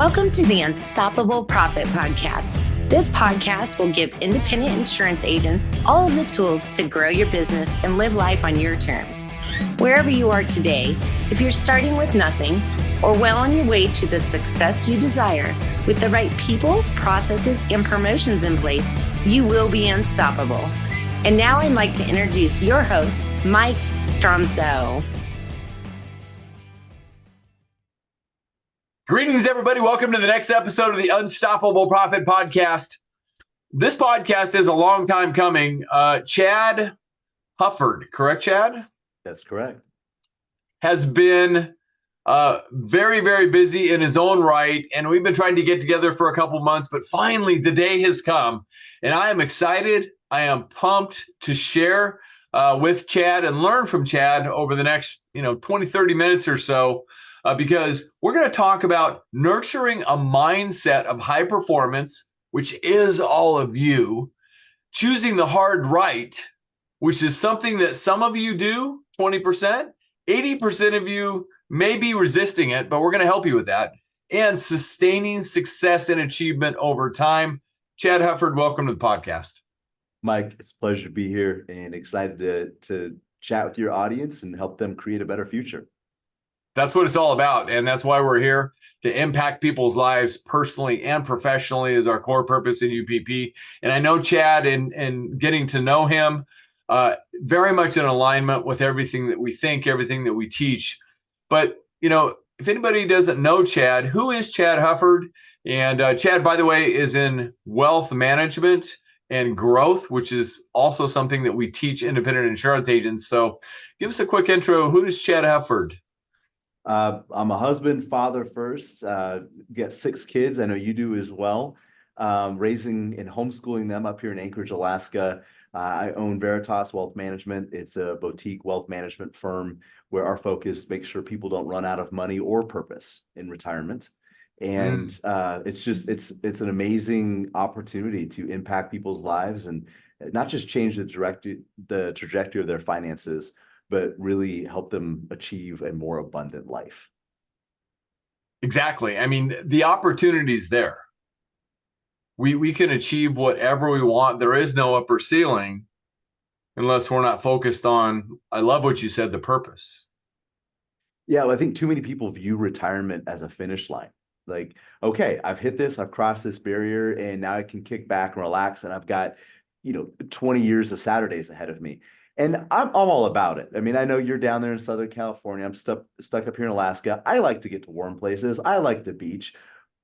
Welcome to the Unstoppable Profit Podcast. This podcast will give independent insurance agents all of the tools to grow your business and live life on your terms. Wherever you are today, if you're starting with nothing or well on your way to the success you desire, with the right people, processes, and promotions in place, you will be unstoppable. And now I'd like to introduce your host, Mike Stromsoe. Greetings, everybody. Welcome to the next episode of the Unstoppable Profit Podcast. This podcast is a long time coming. Chad Hufford, correct, Chad? That's correct. Has been very, very busy in his own right, and we've been trying to get together for a couple months, but finally the day has come, and I am excited. I am pumped to share with Chad and learn from Chad over the next 20, 30 minutes or so. Because we're going to talk about nurturing a mindset of high performance, which is all of you, choosing the hard right, which is something that some of you do, 20%, 80% of you may be resisting it, but we're going to help you with that, and sustaining success and achievement over time. Chad Hufford, welcome to the podcast. Mike, it's a pleasure to be here and excited to chat with your audience and help them create a better future. That's what it's all about. And that's why we're here, to impact people's lives personally and professionally is our core purpose in UPP. And I know Chad, and getting to know him, very much in alignment with everything that we think, everything that we teach. But, if anybody doesn't know Chad, who is Chad Hufford? And Chad, by the way, is in wealth management and growth, which is also something that we teach independent insurance agents. So give us a quick intro. Who is Chad Hufford? I'm a husband, father first, got 6 kids. I know you do as well. Raising and homeschooling them up here in Anchorage, Alaska. I own Veritas Wealth Management. It's a boutique wealth management firm where our focus makes sure people don't run out of money or purpose in retirement. And it's an amazing opportunity to impact people's lives and not just change the trajectory of their finances, but really help them achieve a more abundant life. Exactly. I mean, the opportunity's there. We can achieve whatever we want. There is no upper ceiling unless we're not focused on, I love what you said, the purpose. Yeah, well, I think too many people view retirement as a finish line. Like, okay, I've hit this, I've crossed this barrier, and now I can kick back and relax, and I've got, 20 years of Saturdays ahead of me. And I'm all about it. I mean, I know you're down there in Southern California. I'm stuck up here in Alaska. I like to get to warm places. I like the beach,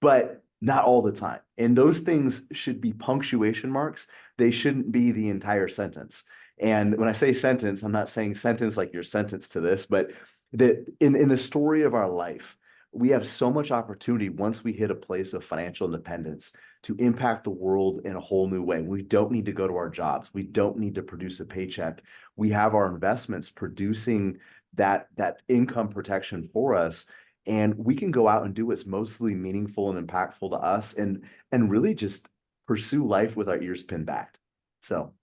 but not all the time. And those things should be punctuation marks. They shouldn't be the entire sentence. And when I say sentence, I'm not saying sentence like you're sentenced to this, but that in the story of our life, we have so much opportunity once we hit a place of financial independence to impact the world in a whole new way. We don't need to go to our jobs. We don't need to produce a paycheck. We have our investments producing that income protection for us. And we can go out and do what's mostly meaningful and impactful to us and really just pursue life with our ears pinned back. So.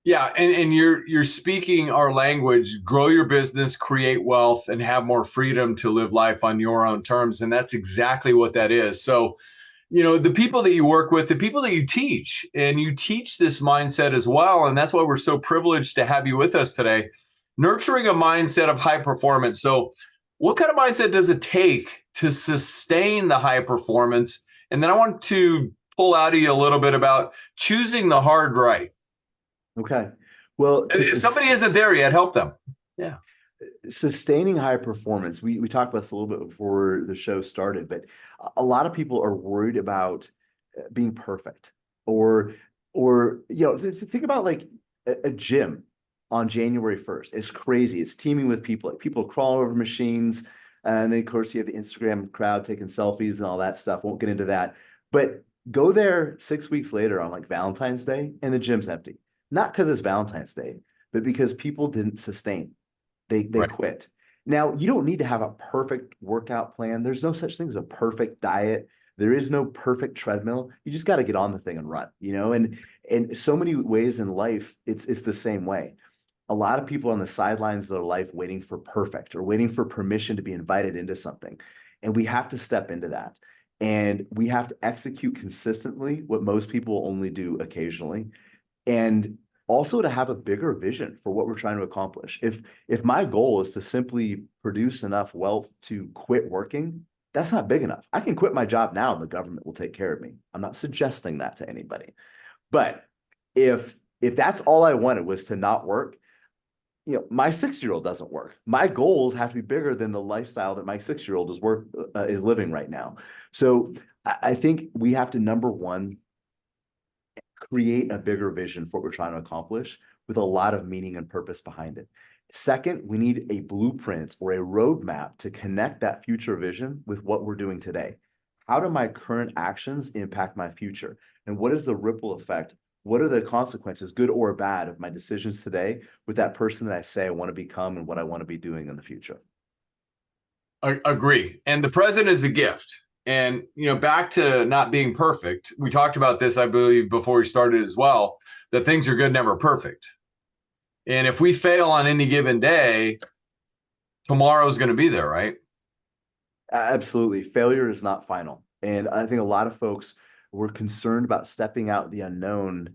Yeah, and you're speaking our language, grow your business, create wealth, and have more freedom to live life on your own terms. And that's exactly what that is. So, the people that you work with, the people that you teach, and you teach this mindset as well. And that's why we're so privileged to have you with us today, nurturing a mindset of high performance. So what kind of mindset does it take to sustain the high performance? And then I want to pull out of you a little bit about choosing the hard right. Okay. Well, if somebody isn't there yet, help them. Yeah. Sustaining high performance. We talked about this a little bit before the show started, but a lot of people are worried about being perfect or think about like a gym on January 1st. It's crazy. It's teeming with people. Like people crawling over machines. And then of course you have the Instagram crowd taking selfies and all that stuff. Won't get into that, but go there 6 weeks later on like Valentine's Day and the gym's empty. Not because it's Valentine's Day, but because people didn't sustain. They Right. quit. Now, you don't need to have a perfect workout plan. There's no such thing as a perfect diet. There is no perfect treadmill. You just got to get on the thing and run, and so many ways in life, it's the same way. A lot of people on the sidelines of their life waiting for perfect or waiting for permission to be invited into something. And we have to step into that. And we have to execute consistently what most people only do occasionally. And also to have a bigger vision for what we're trying to accomplish. If my goal is to simply produce enough wealth to quit working, that's not big enough. I can quit my job now and the government will take care of me. I'm not suggesting that to anybody. But if that's all I wanted was to not work, my 6-year-old doesn't work. My goals have to be bigger than the lifestyle that my 6-year-old is living right now. So I think we have to, number one, create a bigger vision for what we're trying to accomplish with a lot of meaning and purpose behind it. Second, we need a blueprint or a roadmap to connect that future vision with what we're doing today. How do my current actions impact my future? And what is the ripple effect? What are the consequences, good or bad, of my decisions today with that person that I say I want to become and what I want to be doing in the future? I agree. And the present is a gift. And, back to not being perfect, we talked about this, I believe, before we started as well, that things are good, never perfect. And if we fail on any given day, tomorrow's going to be there, right? Absolutely. Failure is not final. And I think a lot of folks were concerned about stepping out the unknown.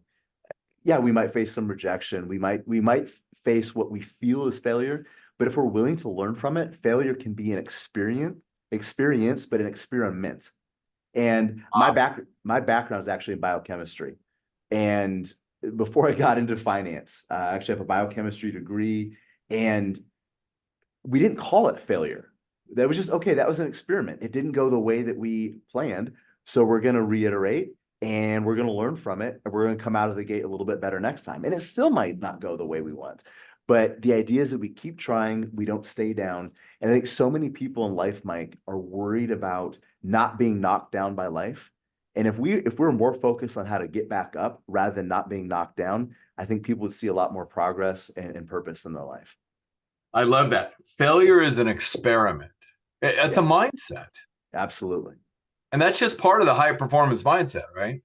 Yeah, we might face some rejection. We might face what we feel is failure, but if we're willing to learn from it, failure can be an experience, but an experiment. And my background is actually in biochemistry. And before I got into finance, I actually have a biochemistry degree, and we didn't call it failure. That was just, okay, that was an experiment. It didn't go the way that we planned. So we're going to reiterate and we're going to learn from it. And we're going to come out of the gate a little bit better next time. And it still might not go the way we want. But the idea is that we keep trying, we don't stay down. And I think so many people in life, Mike, are worried about not being knocked down by life. And if we're more focused on how to get back up rather than not being knocked down, I think people would see a lot more progress and purpose in their life. I love that. Failure is an experiment. It's a Yes, mindset. absolutely. And that's just part of the high performance mindset, right?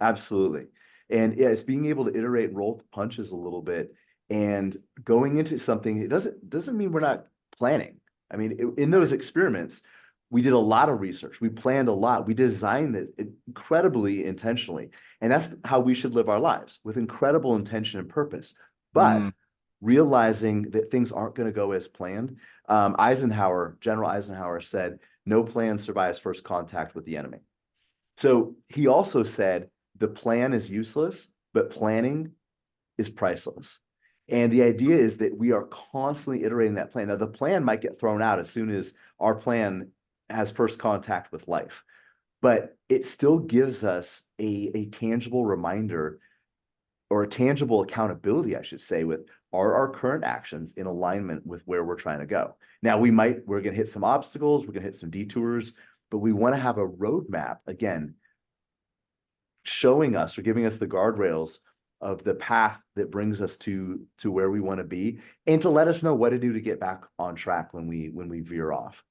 Absolutely. And yeah, it's being able to iterate and roll the punches a little bit and going into something. It doesn't mean we're not planning. I mean, in those experiments, we did a lot of research. We planned a lot. We designed it incredibly intentionally. And that's how we should live our lives, with incredible intention and purpose. But realizing that things aren't going to go as planned. General Eisenhower said, no plan survives first contact with the enemy. So he also said, the plan is useless, but planning is priceless. And the idea is that we are constantly iterating that plan. Now, the plan might get thrown out as soon as our plan has first contact with life, but it still gives us a tangible reminder, or a tangible accountability, I should say, with are our current actions in alignment with where we're trying to go. Now, we're going to hit some obstacles, we're going to hit some detours, but we want to have a roadmap, again, showing us or giving us the guardrails of the path that brings us to where we want to be, and to let us know what to do to get back on track when we veer off.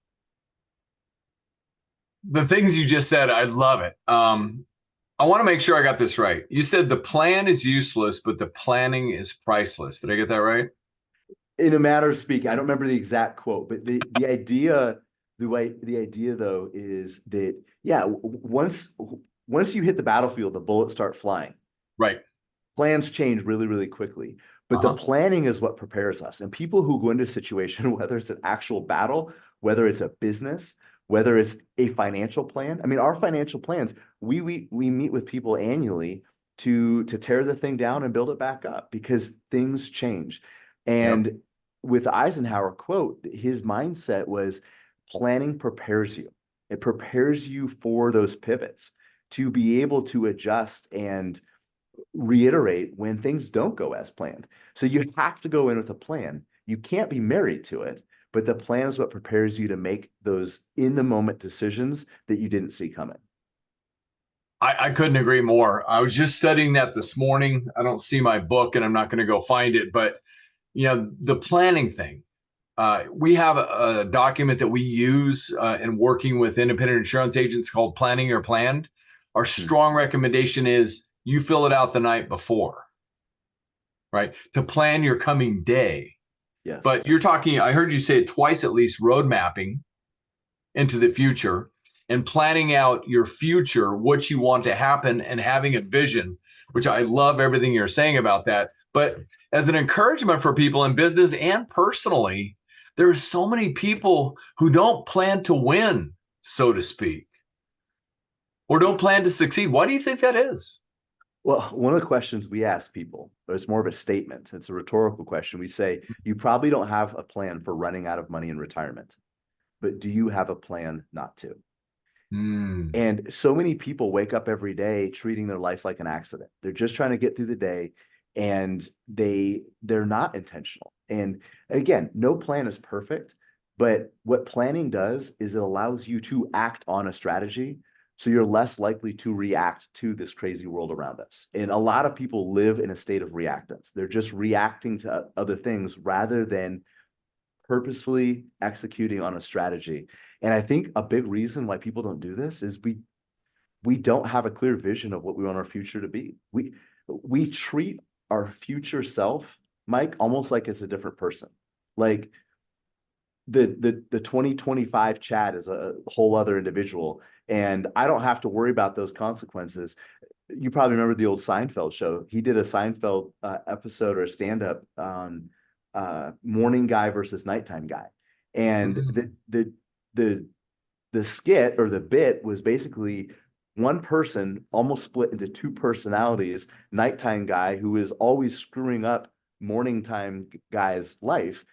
The things you just said, I love it. I want to make sure I got this right. You said the plan is useless, but the planning is priceless. Did I get that right? In a matter of speaking, I don't remember the exact quote, but the idea though is that, yeah, once you hit the battlefield, the bullets start flying. Right. Plans change really, really quickly, but the planning is what prepares us. And people who go into a situation, whether it's an actual battle, whether it's a business, whether it's a financial plan. I mean, our financial plans, we meet with people annually to tear the thing down and build it back up, because things change. And with the Eisenhower quote, his mindset was, planning prepares you. It prepares you for those pivots, to be able to adjust and reiterate when things don't go as planned. So you have to go in with a plan. You can't be married to it, but the plan is what prepares you to make those in the moment decisions that you didn't see coming. I couldn't agree more. I was just studying that this morning. I don't see my book and I'm not going to go find it, but the planning thing. We have a document that we use in working with independent insurance agents called Planning Your Plan. Our strong recommendation is you fill it out the night before, right? To plan your coming day. Yes. But you're talking, I heard you say it twice at least, road mapping into the future. and planning out your future, what you want to happen, and having a vision, which I love everything you're saying about that. But as an encouragement for people in business and personally, there are so many people who don't plan to win, so to speak, or don't plan to succeed. Why do you think that is? Well, one of the questions we ask people, but it's more of a statement. It's a rhetorical question. We say, you probably don't have a plan for running out of money in retirement, but do you have a plan not to? And so many people wake up every day treating their life like an accident. They're just trying to get through the day, and they're not intentional. And again, no plan is perfect, but what planning does is it allows you to act on a strategy, so you're less likely to react to this crazy world around us. And a lot of people live in a state of reactance. They're just reacting to other things rather than purposefully executing on a strategy. And I think a big reason why people don't do this is we don't have a clear vision of what we want our future to be. We treat our future self, Mike, almost like it's a different person. Like the 2025 Chad is a whole other individual, and I don't have to worry about those consequences. You probably remember the old Seinfeld show. He did a Seinfeld episode or a stand-up on morning guy versus nighttime guy. And the skit or the bit was basically one person almost split into two personalities, nighttime guy who is always screwing up morning time guy's life.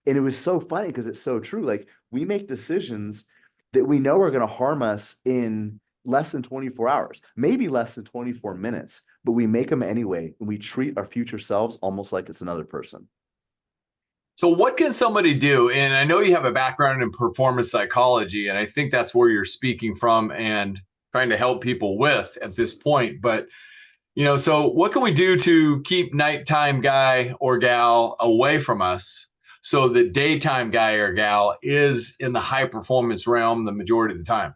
And it was so funny because it's so true. Like, we make decisions that we know are going to harm us in less than 24 hours, maybe less than 24 minutes, but we make them anyway. And we treat our future selves almost like it's another person. So what can somebody do? And I know you have a background in performance psychology, and I think that's where you're speaking from and trying to help people with at this point. But, so what can we do to keep nighttime guy or gal away from us so that daytime guy or gal is in the high performance realm the majority of the time?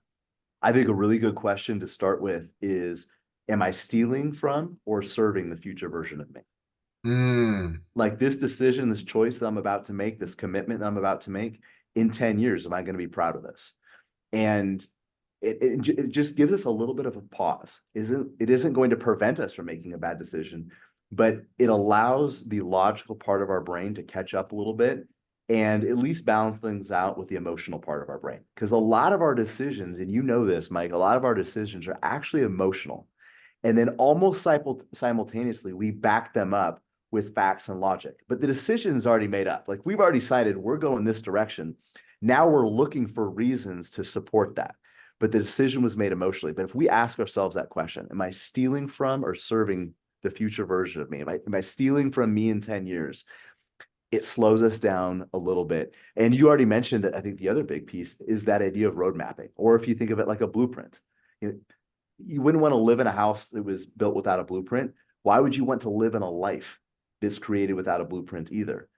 I think a really good question to start with is, am I stealing from or serving the future version of me? Like, this decision, this choice that I'm about to make, this commitment that I'm about to make, in 10 years, am I going to be proud of this? And it just gives us a little bit of a pause. It isn't going to prevent us from making a bad decision, but it allows the logical part of our brain to catch up a little bit and at least balance things out with the emotional part of our brain. Because a lot of our decisions, and you know this, Mike, a lot of our decisions are actually emotional. And then almost simultaneously, we back them up with facts and logic. But the decision is already made up. Like, we've already decided we're going this direction. Now we're looking for reasons to support that. But the decision was made emotionally. But if we ask ourselves that question, am I stealing from or serving the future version of me? Am I stealing from me in 10 years? It slows us down a little bit. And you already mentioned that. I think the other big piece is that idea of road mapping, or if you think of it like a blueprint. You wouldn't want to live in a house that was built without a blueprint. Why would you want to live in a life that's created without a blueprint either?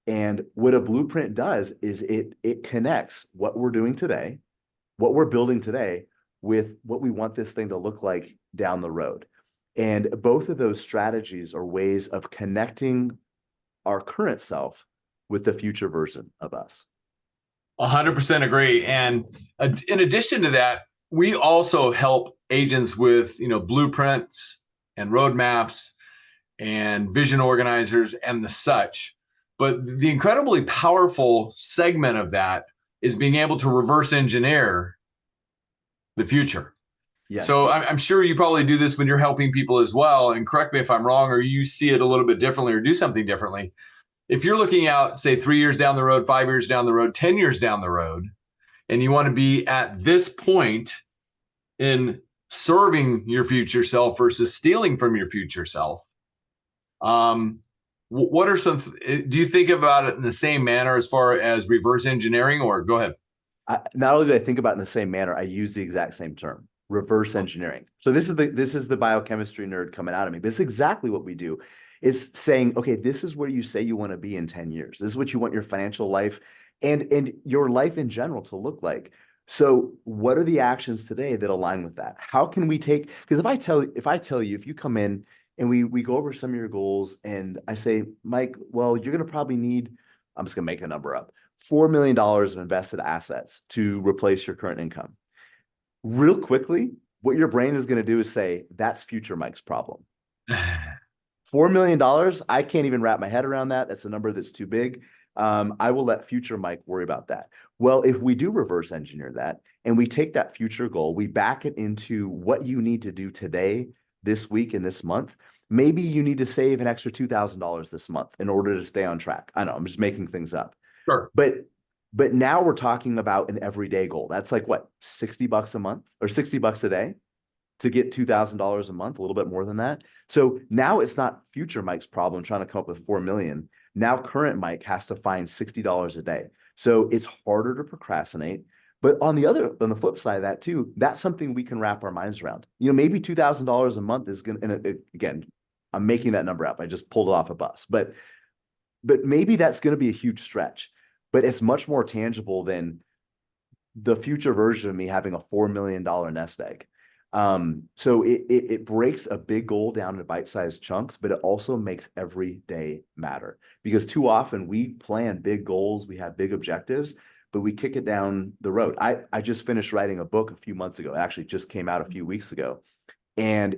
And what a blueprint does is it connects what we're doing today, what we're building today, with what we want this thing to look like down the road. And both of those strategies are ways of connecting our current self with the future version of us. 100% agree. And in addition to that, we also help agents with, blueprints and roadmaps and vision organizers and the such. But the incredibly powerful segment of that is being able to reverse engineer the future. Yes. So I'm sure you probably do this when you're helping people as well. And correct me if I'm wrong, or you see it a little bit differently or do something differently. If you're looking out, say 3 years down the road, 5 years down the road, 10 years down the road, and you want to be at this point in serving your future self versus stealing from your future self, what are some, do you think about it in the same manner as far as reverse engineering, or go ahead? Not only do I think about it in the same manner, I use the exact same term, reverse engineering. So this is the biochemistry nerd coming out of me. This is exactly what we do. It's saying, okay, this is where you say you want to be in 10 years. This is what you want your financial life and your life in general to look like. So what are the actions today that align with that? How can we take, because if I tell you, if you come in and we go over some of your goals and I say, Mike, well, you're going to probably need, I'm just going to make a number up, $4 million of invested assets to replace your current income. Real quickly, what your brain is going to do is say, that's future Mike's problem. $4 million, I can't even wrap my head around that. That's a number that's too big. I will let future Mike worry about that. Well, if we do reverse engineer that and we take that future goal, we back it into what you need to do today, this week, and this month. Maybe you need to save an extra $2,000 this month in order to stay on track. I know I'm just making things up. Sure. But now we're talking about an everyday goal. That's like what, $60 a month or $60 a day to get $2,000 a month, a little bit more than that. So now it's not future Mike's problem trying to come up with 4 million. Now current Mike has to find $60 a day. So it's harder to procrastinate. But on the flip side of that too, that's something we can wrap our minds around. Maybe $2,000 a month is going to, again, I'm making that number up. I just pulled it off a bus, but maybe that's going to be a huge stretch, but it's much more tangible than the future version of me having a $4 million nest egg. So it breaks a big goal down into bite-sized chunks, but it also makes every day matter, because too often we plan big goals, we have big objectives, but we kick it down the road. I just finished writing a book a few months ago. It actually just came out a few weeks ago. And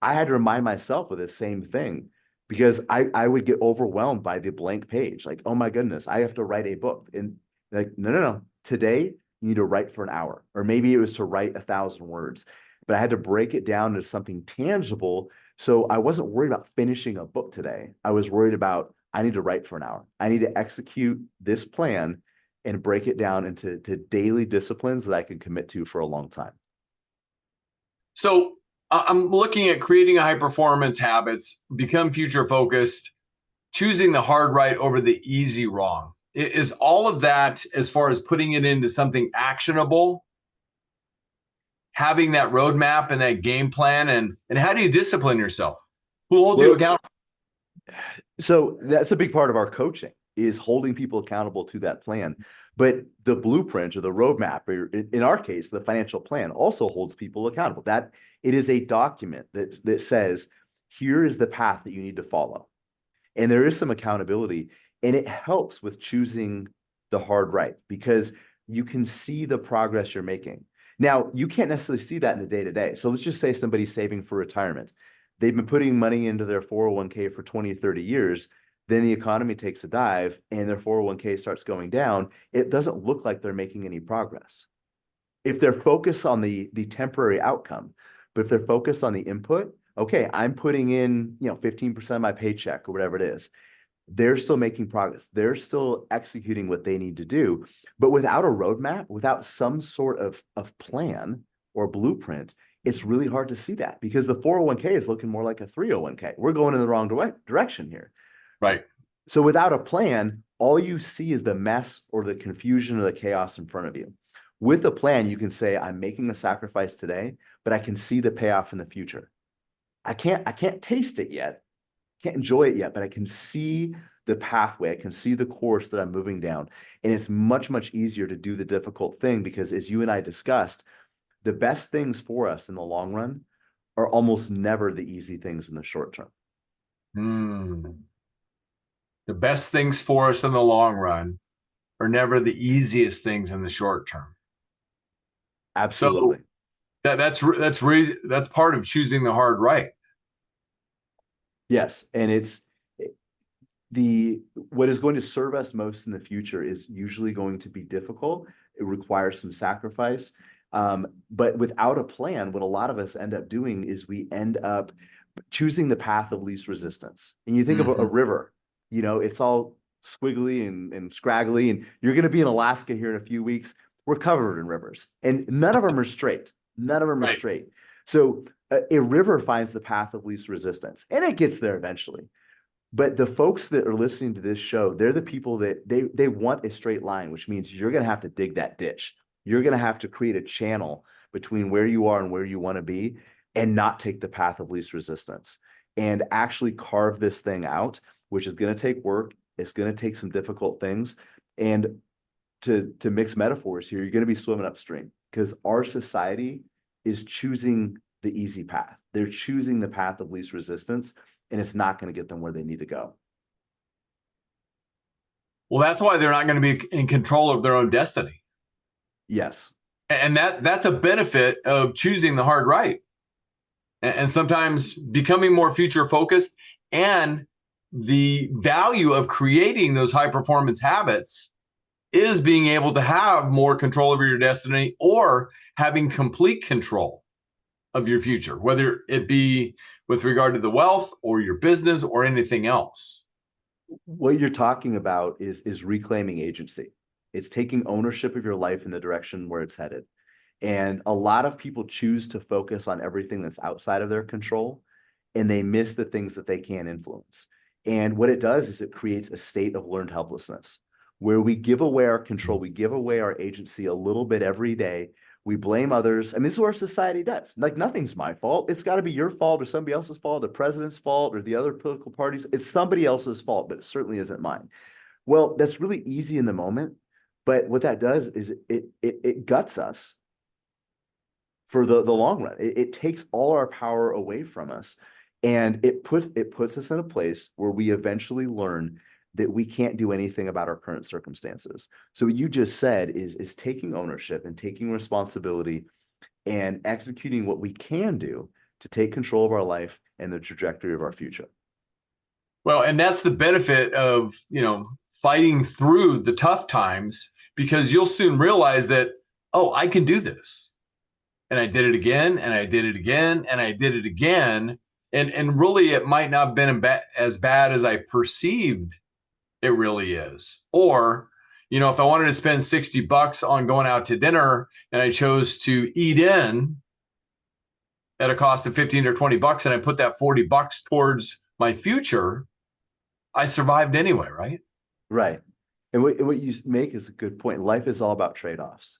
I had to remind myself of this same thing, because I would get overwhelmed by the blank page. Like, oh my goodness, I have to write a book. And like, no. Today, you need to write for an hour, or maybe it was to write 1,000 words. But I had to break it down into something tangible. So I wasn't worried about finishing a book today. I was worried about, I need to write for an hour. I need to execute this plan and break it down into daily disciplines that I can commit to for a long time. So I'm looking at creating a high performance habits, become future focused, choosing the hard right over the easy wrong. Is all of that, as far as putting it into something actionable, having that roadmap and that game plan, and how do you discipline yourself? Who holds you accountable? So that's a big part of our coaching, is holding people accountable to that plan. But the blueprint or the roadmap, or in our case, the financial plan, also holds people accountable. That it is a document that says, here is the path that you need to follow. And there is some accountability, and it helps with choosing the hard right, because you can see the progress you're making. Now, you can't necessarily see that in the day-to-day. So let's just say somebody's saving for retirement. They've been putting money into their 401k for 20, 30 years. Then the economy takes a dive and their 401k starts going down. It doesn't look like they're making any progress. If they're focused on the temporary outcome, but if they're focused on the input, okay, I'm putting in, 15% of my paycheck or whatever it is, they're still making progress. They're still executing what they need to do. But without a roadmap, without some sort of plan or blueprint, it's really hard to see that, because the 401k is looking more like a 301k. We're going in the wrong direction here. Right. So without a plan, all you see is the mess or the confusion or the chaos in front of you. With a plan, you can say, I'm making a sacrifice today, but I can see the payoff in the future. I can't taste it yet, can't enjoy it yet, but I can see the pathway. I can see the course that I'm moving down. And it's much, much easier to do the difficult thing, because as you and I discussed, the best things for us in the long run are almost never the easy things in the short term. The best things for us in the long run are never the easiest things in the short term. Absolutely. So that's part of choosing the hard right. Yes. And it's what is going to serve us most in the future is usually going to be difficult. It requires some sacrifice. But without a plan, what a lot of us end up doing is we end up choosing the path of least resistance. And you think of a river, it's all squiggly and scraggly, and you're going to be in Alaska here in a few weeks. We're covered in rivers, and none of them are straight. None of them are straight. So a river finds the path of least resistance, and it gets there eventually. But the folks that are listening to this show, they're the people that they want a straight line, which means you're going to have to dig that ditch. You're going to have to create a channel between where you are and where you want to be, and not take the path of least resistance, and actually carve this thing out, which is going to take work. It's going to take some difficult things. And to mix metaphors here, you're going to be swimming upstream, because our society is choosing the easy path. They're choosing the path of least resistance, and it's not going to get them where they need to go. Well, that's why they're not going to be in control of their own destiny. Yes. And that's a benefit of choosing the hard right. And sometimes becoming more future focused, and the value of creating those high performance habits is being able to have more control over your destiny, or having complete control of your future, whether it be with regard to the wealth or your business or anything else. What you're talking about is reclaiming agency. It's taking ownership of your life in the direction where it's headed. And a lot of people choose to focus on everything that's outside of their control, and they miss the things that they can influence. And what it does is it creates a state of learned helplessness where we give away our control, we give away our agency a little bit every day. We blame others. I mean, this is what our society does. Like, nothing's my fault. It's got to be your fault or somebody else's fault, the president's fault or the other political parties. It's somebody else's fault, but it certainly isn't mine. Well, that's really easy in the moment. But what that does is it guts us for the long run. It takes all our power away from us. And it puts us in a place where we eventually learn that we can't do anything about our current circumstances. So what you just said is taking ownership and taking responsibility and executing what we can do to take control of our life and the trajectory of our future. Well, and that's the benefit of, fighting through the tough times, because you'll soon realize that, oh, I can do this. And I did it again, and I did it again, and I did it again. And really, it might not have been as bad as I perceived it really is. Or, if I wanted to spend $60 on going out to dinner and I chose to eat in at a cost of 15 or $20, and I put that $40 towards my future, I survived anyway, right? Right. And what you make is a good point. Life is all about trade-offs.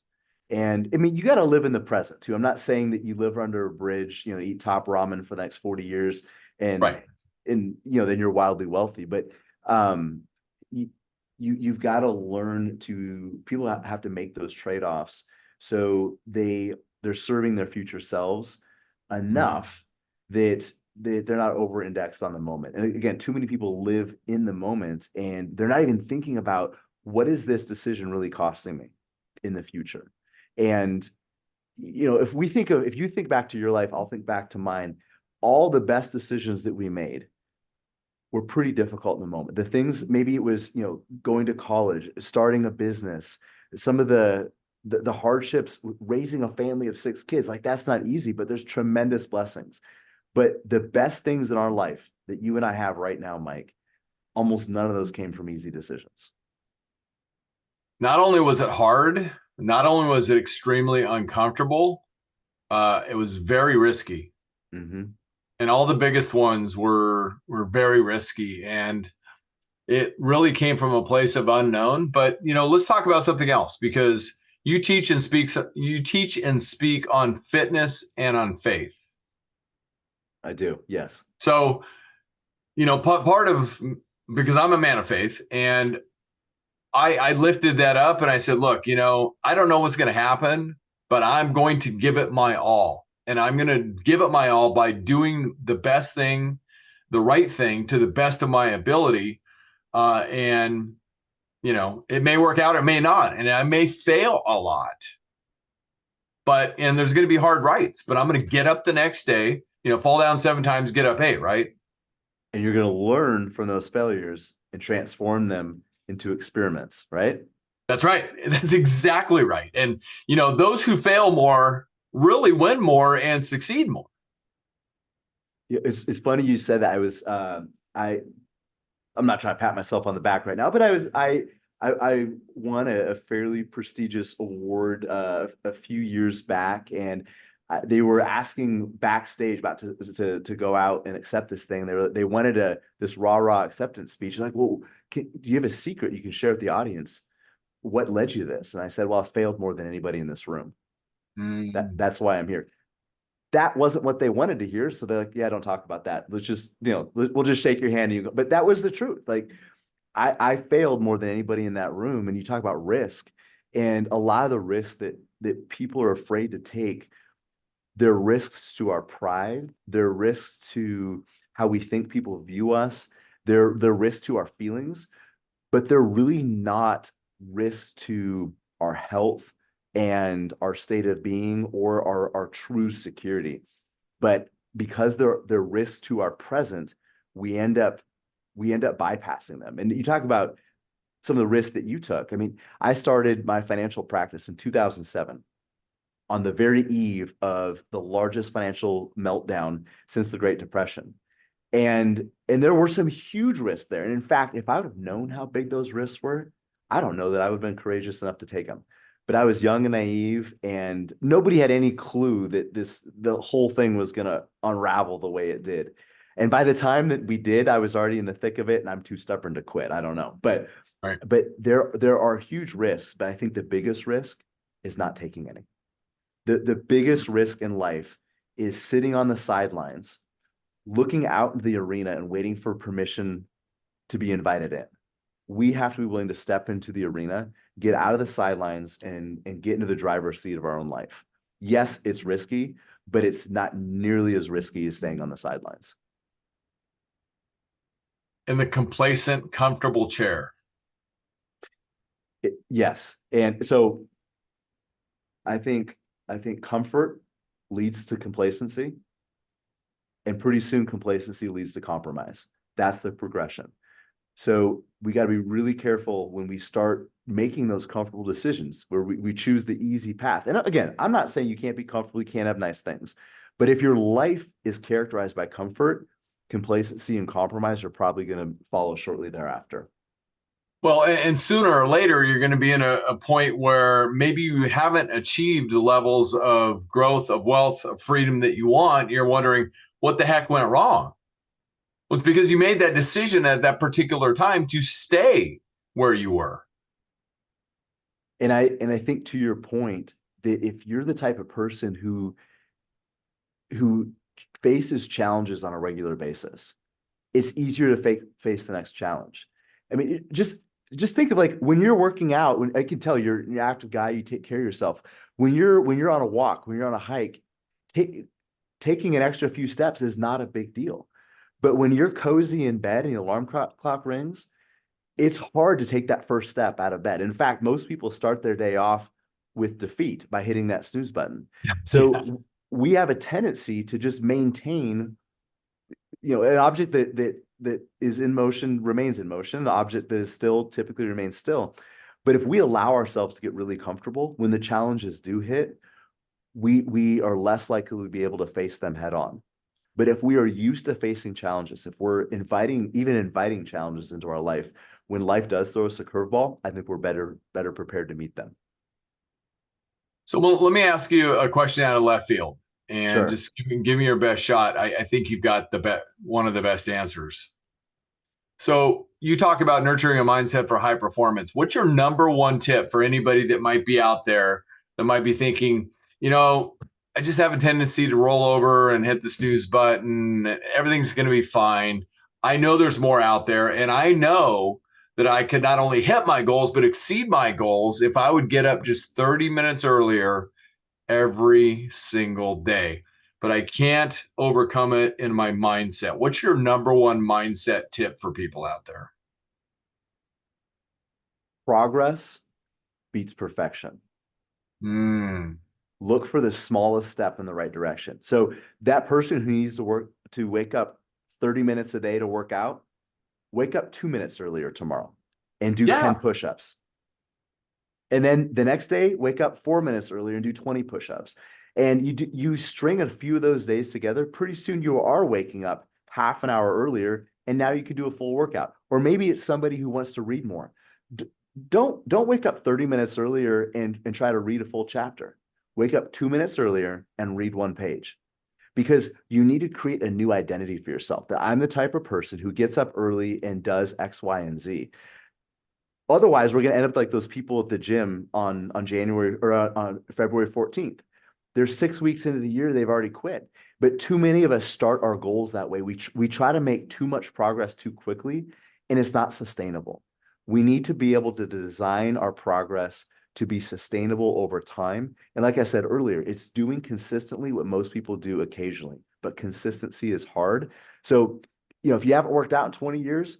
And I mean, you got to live in the present too. I'm not saying that you live under a bridge, eat top ramen for the next 40 years and, Right. and, then you're wildly wealthy. But you've got to learn people have to make those trade-offs. So they're serving their future selves enough that they're not over-indexed on the moment. And again, too many people live in the moment and they're not even thinking about, what is this decision really costing me in the future? And, if you think back to your life, I'll think back to mine. All the best decisions that we made were pretty difficult in the moment. The things, maybe it was, going to college, starting a business, some of the hardships, raising a family of 6 kids, like, that's not easy, but there's tremendous blessings. But the best things in our life that you and I have right now, Mike, almost none of those came from easy decisions. Not only was it hard, not only was it extremely uncomfortable, it was very risky. Mm-hmm. And all the biggest ones were very risky. And it really came from a place of unknown. But, let's talk about something else, because you teach and speak on fitness and on faith. I do. Yes. So, part of, because I'm a man of faith, and I lifted that up and I said, look, I don't know what's going to happen, but I'm going to give it my all. And I'm going to give it my all by doing the best thing, the right thing, to the best of my ability. And, it may work out, it may not. And I may fail a lot. And there's going to be hard rights, but I'm going to get up the next day, fall down 7 times, get up 8, right? And you're going to learn from those failures and transform them into experiments, right? That's right. That's exactly right. And, those who fail more really win more and succeed more. Yeah, it's funny you said that. I'm not trying to pat myself on the back right now, but I won a fairly prestigious award a few years back, and they were asking backstage about to go out and accept this thing. They wanted this rah acceptance speech. Like, well, do you have a secret you can share with the audience? What led you to this? And I said, well, I failed more than anybody in this room. That's why I'm here. That wasn't what they wanted to hear. So they're like, yeah, don't talk about that. Let's just, we'll just shake your hand and you go. But that was the truth. Like, I failed more than anybody in that room. And you talk about risk, and a lot of the risks that people are afraid to take, they're risks to our pride. They're risks to how we think people view us. They're risks to our feelings, but they're really not risks to our health, and our state of being or our true security. But because they're risks to our present, we end up bypassing them. And you talk about some of the risks that you took. I mean, I started my financial practice in 2007 on the very eve of the largest financial meltdown since the Great Depression. And there were some huge risks there. And in fact, if I would have known how big those risks were, I don't know that I would have been courageous enough to take them. But I was young and naive, and nobody had any clue that the whole thing was going to unravel the way it did. And by the time that we did, I was already in the thick of it, and I'm too stubborn to quit. I don't know. But Right. but there are huge risks, but I think the biggest risk is not taking any. The biggest risk in life is sitting on the sidelines, looking out into the arena and waiting for permission to be invited in. We have to be willing to step into the arena, get out of the sidelines, and get into the driver's seat of our own life. Yes, it's risky, but it's not nearly as risky as staying on the sidelines. In the complacent, comfortable chair. Yes. And so I think comfort leads to complacency, and pretty soon complacency leads to compromise. That's the progression. So we got to be really careful when we start making those comfortable decisions where we choose the easy path. And again, I'm not saying you can't be comfortable, you can't have nice things. But if your life is characterized by comfort, complacency and compromise are probably going to follow shortly thereafter. Well, and sooner or later, you're going to be in a point where maybe you haven't achieved the levels of growth, of wealth, of freedom that you want. You're wondering what the heck went wrong. Well, it's because you made that decision at that particular time to stay where you were. And I think, to your point, that if you're the type of person who faces challenges on a regular basis, it's easier to face the next challenge. I mean, just think of, like, when you're working out, when I can tell you're an active guy, you take care of yourself. When you're on a walk, when you're on a hike, taking an extra few steps is not a big deal. But when you're cozy in bed and the alarm clock rings, it's hard to take that first step out of bed. In fact, most people start their day off with defeat by hitting that snooze button. So we have a tendency to just maintain, an object that is in motion remains in motion. An object that is still typically remains still. But if we allow ourselves to get really comfortable, when the challenges do hit, we are less likely to be able to face them head on. But if we are used to facing challenges, if we're inviting challenges into our life, when life does throw us a curveball, I think we're better prepared to meet them. So let me ask you a question out of left field, and Sure. just give me your best shot. I think you've got one of the best answers. So you talk about nurturing a mindset for high performance. What's your number one tip for anybody that might be out there that might be thinking, I just have a tendency to roll over and hit the snooze button. Everything's going to be fine. I know there's more out there, and I know that I could not only hit my goals, but exceed my goals if I would get up just 30 minutes earlier every single day. But I can't overcome it in my mindset. What's your number one mindset tip for people out there? Progress beats perfection. Look for the smallest step in the right direction. So that person who needs to wake up 30 minutes a day to work out, wake up 2 minutes earlier tomorrow and do 10 push-ups. And then the next day, wake up 4 minutes earlier and do 20 push-ups. And you string a few of those days together, pretty soon you are waking up half an hour earlier, and now you can do a full workout. Or maybe it's somebody who wants to read more. Don't wake up 30 minutes earlier and try to read a full chapter. Wake up 2 minutes earlier and read one page, because you need to create a new identity for yourself, that I'm the type of person who gets up early and does X, Y, and Z. Otherwise, we're going to end up like those people at the gym on January or on February 14th. They're 6 weeks into the year, they've already quit. But too many of us start our goals that way. We try to make too much progress too quickly, and it's not sustainable. We need to be able to design our progress to be sustainable over time. And like I said earlier, it's doing consistently what most people do occasionally, but consistency is hard. So, if you haven't worked out in 20 years,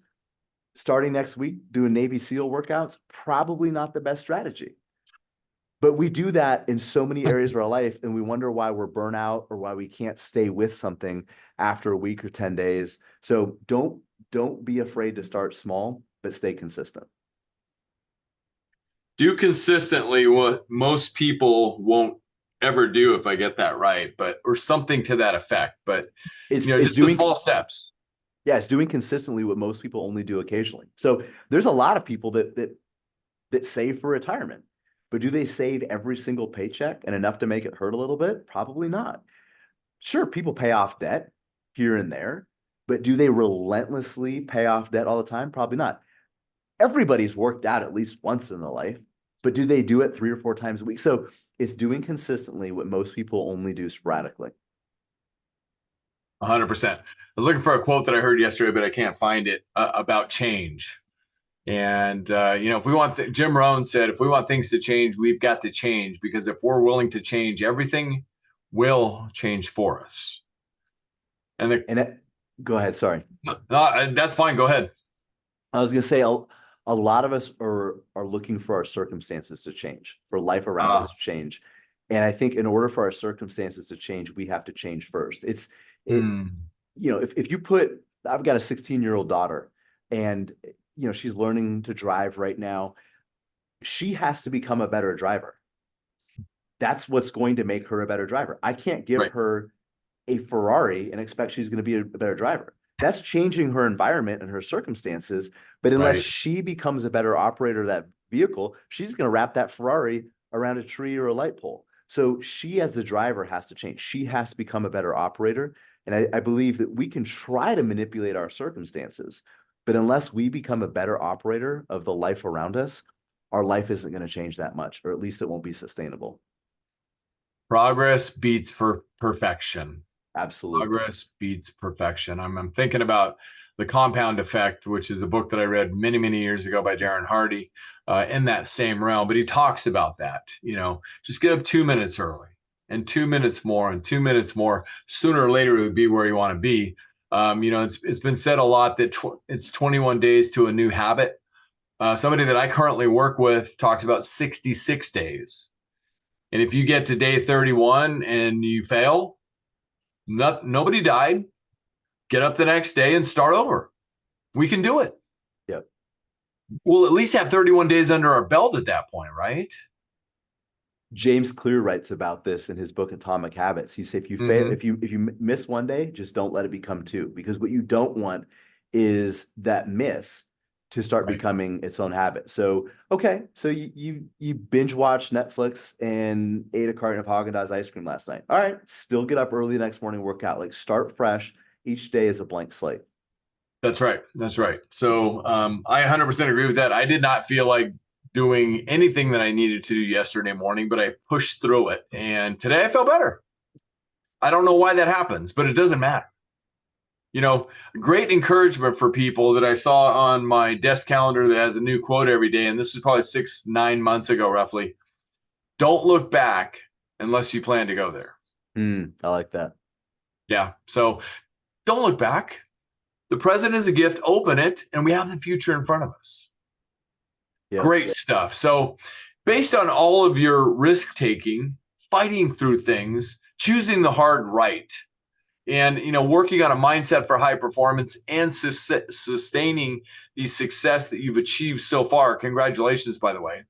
starting next week, doing Navy SEAL workouts, probably not the best strategy. But we do that in so many areas of our life, and we wonder why we're burnout or why we can't stay with something after a week or 10 days. So don't be afraid to start small, but stay consistent. Do consistently what most people won't ever do, if I get that right, but or something to that effect. But It's just the doing small steps. Yeah, it's doing consistently what most people only do occasionally. So there's a lot of people that save for retirement, but do they save every single paycheck and enough to make it hurt a little bit? Probably not. Sure, people pay off debt here and there, but do they relentlessly pay off debt all the time? Probably not. Everybody's worked out at least once in their life, but do they do it 3 or 4 times a week? So it's doing consistently what most people only do sporadically. 100%. I was looking for a quote that I heard yesterday, but I can't find it about change. And, if we want, Jim Rohn said, if we want things to change, we've got to change, because if we're willing to change, everything will change for us. Go ahead. Sorry. That's fine. Go ahead. I was going to say a lot of us are looking for our circumstances to change, for life around us to change. And I think in order for our circumstances to change, we have to change first. If you I've got a 16-year-old daughter, and she's learning to drive right now. She has to become a better driver. That's what's going to make her a better driver. I can't give her a Ferrari and expect she's going to be a better driver. That's changing her environment and her circumstances. But unless she becomes a better operator of that vehicle, she's going to wrap that Ferrari around a tree or a light pole. So she, as the driver, has to change. She has to become a better operator. And I believe that we can try to manipulate our circumstances, but unless we become a better operator of the life around us, our life isn't going to change that much, or at least it won't be sustainable. Progress beats for perfection. Absolutely. Progress beats perfection. I'm thinking about The Compound Effect, which is the book that I read many, many years ago by Darren Hardy, in that same realm. But he talks about that, just get up 2 minutes early and 2 minutes more and 2 minutes more. Sooner or later, it would be where you want to be. It's been said a lot that it's 21 days to a new habit. Somebody that I currently work with talks about 66 days. And if you get to day 31 and you fail, nobody died. Get up the next day and start over. We can do it. Yep. We'll at least have 31 days under our belt at that point, right? James Clear writes about this in his book Atomic Habits. He says if you fail, if you miss one day, just don't let it become two, because what you don't want is that miss to start becoming its own habit. So so you binge watched Netflix and ate a carton of Haagen-Dazs ice cream last night. All right, still get up early the next morning, work out. Like, start fresh. Each day is a blank slate. That's right. So I 100% agree with that. I did not feel like doing anything that I needed to do yesterday morning, but I pushed through it. And today I felt better. I don't know why that happens, but it doesn't matter. Great encouragement for people that I saw on my desk calendar that has a new quote every day. And this was probably 6-9 months ago, roughly. Don't look back unless you plan to go there. I like that. Yeah. So don't look back. The present is a gift. Open it, and we have the future in front of us. Yep. Great stuff. So based on all of your risk taking, fighting through things, choosing the hard right, and working on a mindset for high performance and sustaining the success that you've achieved so far, congratulations, by the way.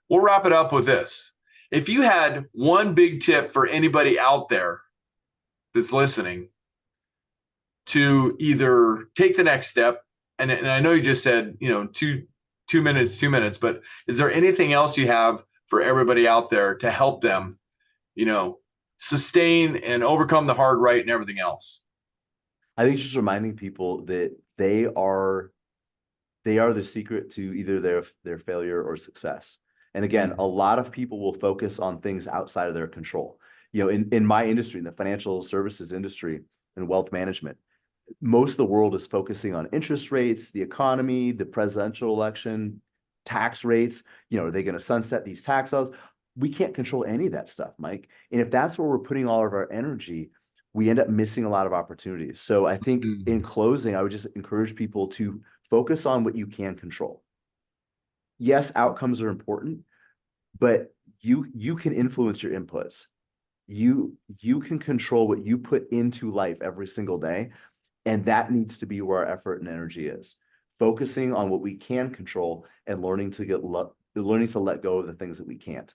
We'll wrap it up with this. If you had one big tip for anybody out there that's listening to either take the next step, and I know you just said, 2 minutes, but is there anything else you have for everybody out there to help them, sustain and overcome the hard right and everything else? I think just reminding people that they are the secret to either their failure or success. And again, a lot of people will focus on things outside of their control. In my industry, in the financial services industry and wealth management, most of the world is focusing on interest rates, the economy, the presidential election, tax rates. Are they going to sunset these tax laws? We can't control any of that stuff, Mike. And if that's where we're putting all of our energy, we end up missing a lot of opportunities. So I think in closing, I would just encourage people to focus on what you can control. Yes, outcomes are important, but you can influence your inputs. You can control what you put into life every single day. And that needs to be where our effort and energy is. Focusing on what we can control and learning to let go of the things that we can't.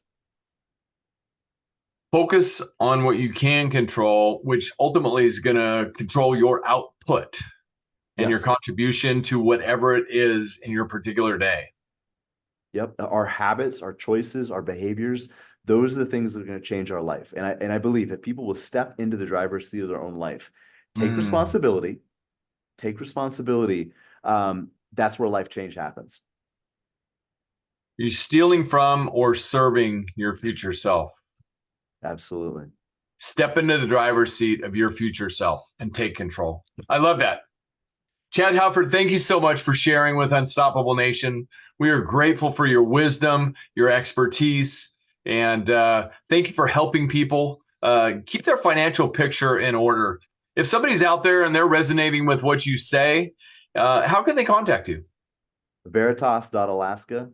Focus on what you can control, which ultimately is going to control your output and your Yes. contribution to whatever it is in your particular day. Yep. Our habits, our choices, our behaviors, those are the things that are going to change our life. And I believe if people will step into the driver's seat of their own life, take responsibility, that's where life change happens. You're stealing from or serving your future self. Absolutely. Step into the driver's seat of your future self and take control. I love that. Chad Hufford, thank you so much for sharing with Unstoppable Nation. We are grateful for your wisdom, your expertise, and thank you for helping people keep their financial picture in order. If somebody's out there and they're resonating with what you say, how can they contact you? Veritas.Alaska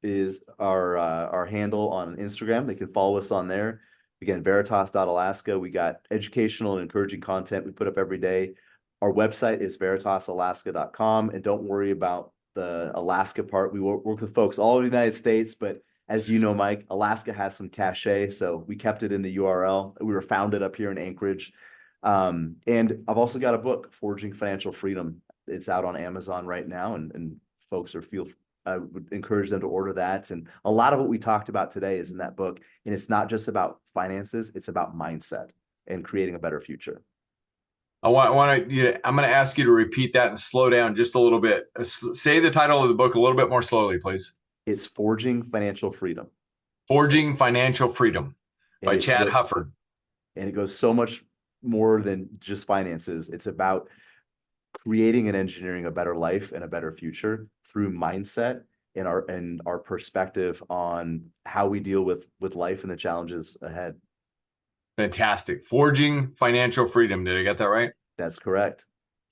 is our handle on Instagram. They can follow us on there. Again, Veritas.Alaska. We got educational and encouraging content we put up every day. Our website is veritasalaska.com. And don't worry about the Alaska part. We work with folks all over the United States, but as you know, Mike, Alaska has some cachet, so we kept it in the URL. We were founded up here in Anchorage. And I've also got a book, Forging Financial Freedom. It's out on Amazon right now, and folks I would encourage them to order that. And a lot of what we talked about today is in that book. And it's not just about finances, it's about mindset and creating a better future. I'm going to ask you to repeat that and slow down just a little bit. Say the title of the book a little bit more slowly, please. It's Forging Financial Freedom. Forging Financial Freedom by Chad Hufford. And it goes so much more than just finances. It's about creating and engineering a better life and a better future through mindset and our perspective on how we deal with life and the challenges ahead. Fantastic. Forging Financial Freedom. Did I get that right? That's correct.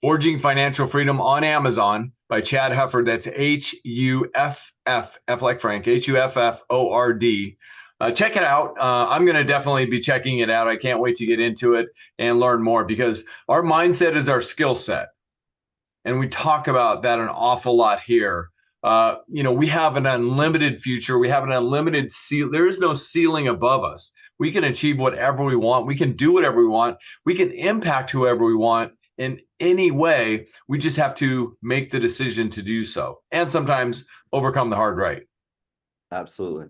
Forging Financial Freedom on Amazon by Chad Hufford. That's Huff, F like Frank, Hufford. Check it out. I'm going to definitely be checking it out. I can't wait to get into it and learn more, because our mindset is our skill set. And we talk about that an awful lot here. We have an unlimited future. We have an unlimited ceiling. There is no ceiling above us. We can achieve whatever we want. We can do whatever we want. We can impact whoever we want in any way. We just have to make the decision to do so, and sometimes overcome the hard right. Absolutely.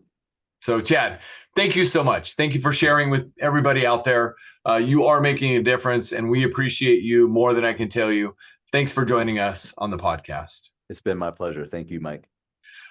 So, Chad, thank you so much. Thank you for sharing with everybody out there. You are making a difference, and we appreciate you more than I can tell you. Thanks for joining us on the podcast. It's been my pleasure. Thank you, Mike.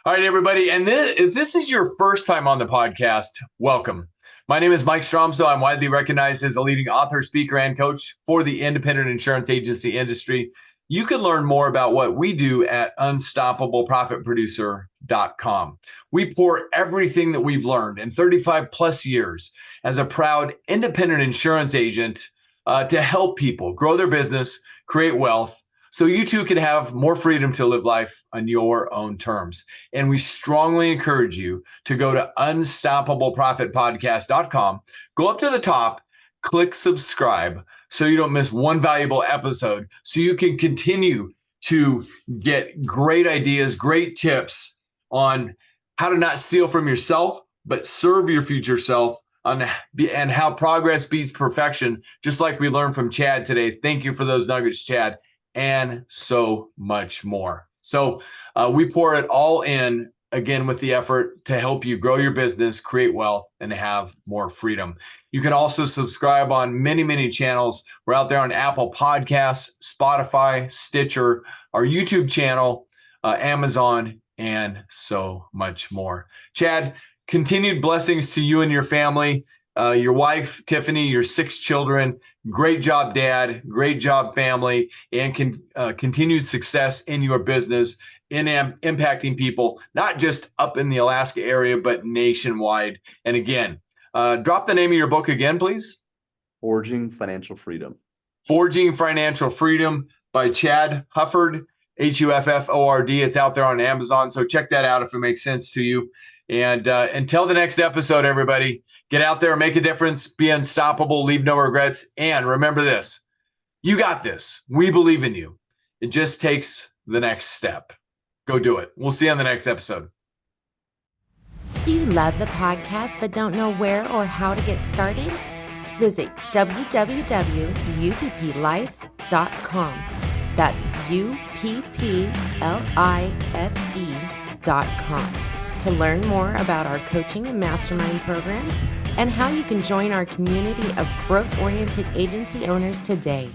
All right, everybody. And if this is your first time on the podcast, welcome. My name is Mike Stromsoe. I'm widely recognized as a leading author, speaker, and coach for the independent insurance agency industry. You can learn more about what we do at unstoppableprofitproducer.com. We pour everything that we've learned in 35 plus years as a proud independent insurance agent to help people grow their business, create wealth, so you too can have more freedom to live life on your own terms. And we strongly encourage you to go to unstoppableprofitpodcast.com, go up to the top, click subscribe so you don't miss one valuable episode, so you can continue to get great ideas, great tips on how to not steal from yourself, but serve your future self, and how progress beats perfection, just like we learned from Chad today. Thank you for those nuggets, Chad. And so much more. So we pour it all in, again, with the effort to help you grow your business, create wealth, and have more freedom. You can also subscribe on many, many channels. We're out there on Apple Podcasts, Spotify, Stitcher, our YouTube channel, Amazon, and so much more. Chad, continued blessings to you and your family, your wife, Tiffany, your 6 children. Great job, Dad. Great job, family, and continued success in your business, in impacting people, not just up in the Alaska area, but nationwide. And again, drop the name of your book again, please. Forging Financial Freedom. Forging Financial Freedom by Chad Hufford, Hufford. It's out there on Amazon. So check that out if it makes sense to you. And until the next episode, everybody, get out there, make a difference, be unstoppable, leave no regrets. And remember this, you got this. We believe in you. It just takes the next step. Go do it. We'll see you on the next episode. Do you love the podcast but don't know where or how to get started? Visit www.upplife.com. That's UPPLIFE.com to learn more about our coaching and mastermind programs and how you can join our community of growth-oriented agency owners today.